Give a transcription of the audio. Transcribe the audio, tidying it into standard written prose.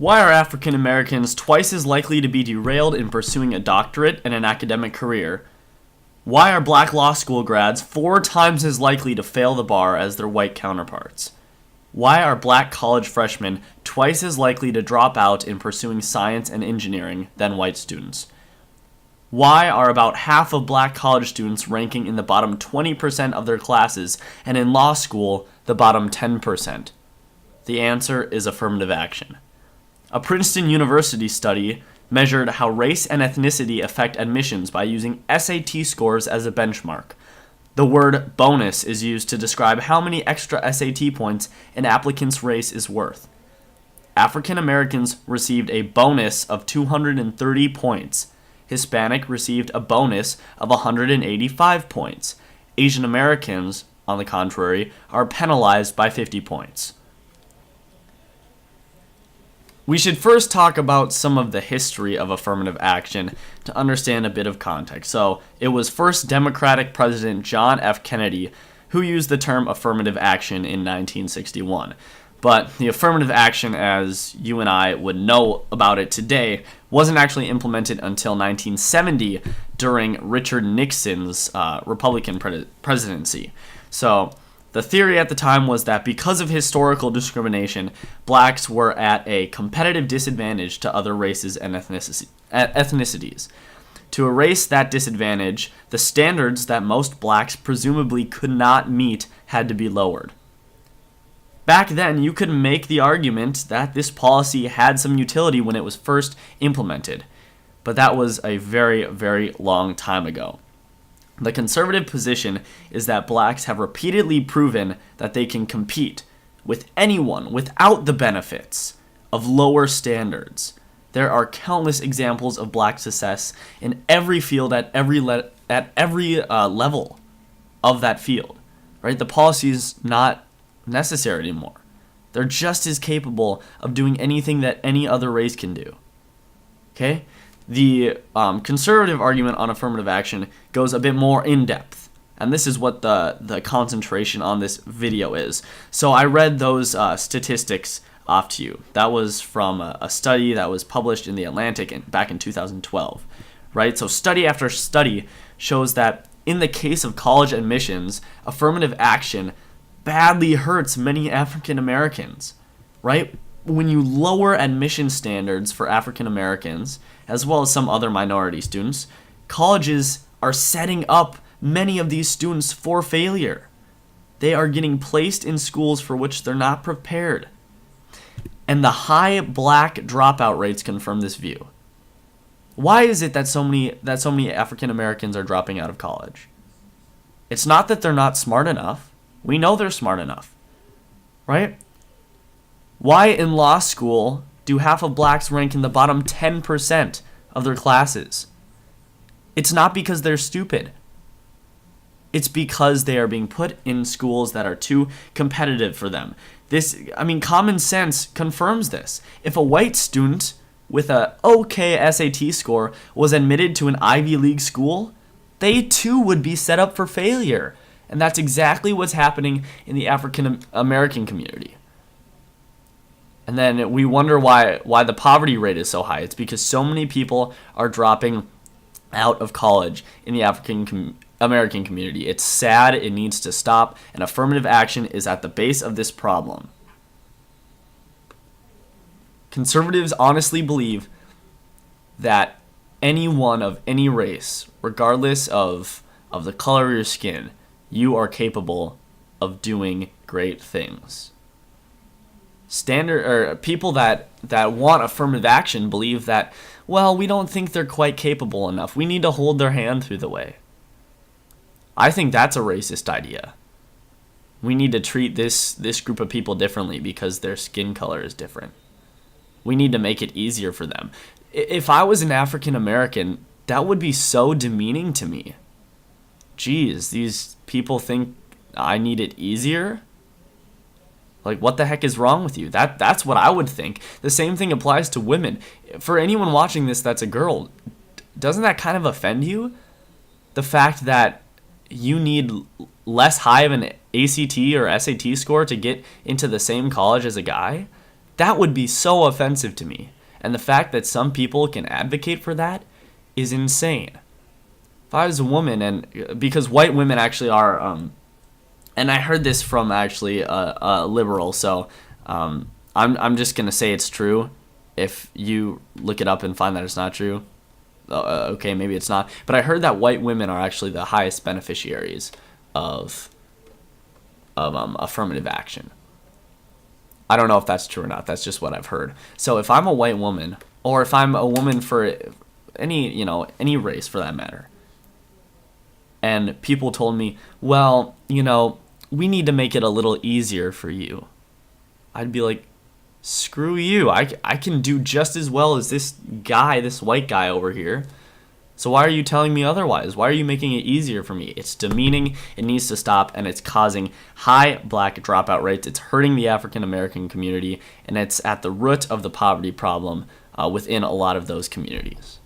Why are African Americans twice as likely to be derailed in pursuing a doctorate and an academic career? Why are black law school grads 4 times as likely to fail the bar as their white counterparts? Why are black college freshmen twice as likely to drop out in pursuing science and engineering than white students? Why are about half of black college students ranking in the bottom 20% of their classes and in law school the bottom 10%? The answer is affirmative action. A Princeton University study measured how race and ethnicity affect admissions by using SAT scores as a benchmark. The word bonus is used to describe how many extra SAT points an applicant's race is worth. African Americans received a bonus of 230 points. Hispanic received a bonus of 185 points. Asian Americans, on the contrary, are penalized by 50 points. We should first talk about some of the history of affirmative action to understand a bit of context. So, it was first Democratic President John F. Kennedy who used the term affirmative action in 1961. But the affirmative action, as you and I would know about it today, wasn't actually implemented until 1970 during Richard Nixon's Republican presidency. So, the theory at the time was that because of historical discrimination, blacks were at a competitive disadvantage to other races and ethnicities. To erase that disadvantage, the standards that most blacks presumably could not meet had to be lowered. Back then, you could make the argument that this policy had some utility when it was first implemented, but that was a very, very long time ago. The conservative position is that blacks have repeatedly proven that they can compete with anyone without the benefits of lower standards. There are countless examples of black success in every field at every level of that field. Right? The policy is not necessary anymore. They're just as capable of doing anything that any other race can do. Okay? The conservative argument on affirmative action goes a bit more in depth, and this is what the concentration on this video is. So I read those statistics off to you. That was from a study that was published in The Atlantic back in 2012, right? So study after study shows that in the case of college admissions, affirmative action badly hurts many African Americans, right? When you lower admission standards for African Americans, as well as some other minority students, colleges are setting up many of these students for failure. They are getting placed in schools for which they're not prepared. And the high black dropout rates confirm this view. Why is it that so many African Americans are dropping out of college? It's not that they're not smart enough. We know they're smart enough, right? Why in law school do half of blacks rank in the bottom 10% of their classes? It's not because they're stupid. It's because they are being put in schools that are too competitive for them. Common sense confirms this. If a white student with a okay SAT score was admitted to an Ivy League school, they too would be set up for failure. And that's exactly what's happening in the African American community. And then we wonder why the poverty rate is so high. It's because so many people are dropping out of college in the African American community. It's sad. It needs to stop. And affirmative action is at the base of this problem. Conservatives honestly believe that anyone of any race, regardless of the color of your skin, you are capable of doing great things. People that want affirmative action believe that, well, we don't think they're quite capable enough. We need to hold their hand through the way. I think that's a racist idea. We need to treat this group of people differently because their skin color is different. We need to make it easier for them. If I was an African American, that would be so demeaning to me. Geez, these people think I need it easier? Like, what the heck is wrong with you? That's what I would think. The same thing applies to women. For anyone watching this that's a girl, doesn't that kind of offend you? The fact that you need less high of an ACT or SAT score to get into the same college as a guy? That would be so offensive to me. And the fact that some people can advocate for that is insane. If I was a woman, and because white women actually are, and I heard this from actually a liberal, so I'm just gonna say it's true. If you look it up and find that it's not true, okay, maybe it's not. But I heard that white women are actually the highest beneficiaries of affirmative action. I don't know if that's true or not. That's just what I've heard. So if I'm a white woman, or if I'm a woman for any race for that matter, and people told me, well, we need to make it a little easier for you, I'd be like, screw you. I can do just as well as this white guy over here. So why are you telling me otherwise? Why are you making it easier for me? It's demeaning, it needs to stop, and it's causing high black dropout rates. It's hurting the African American community, and it's at the root of the poverty problem within a lot of those communities.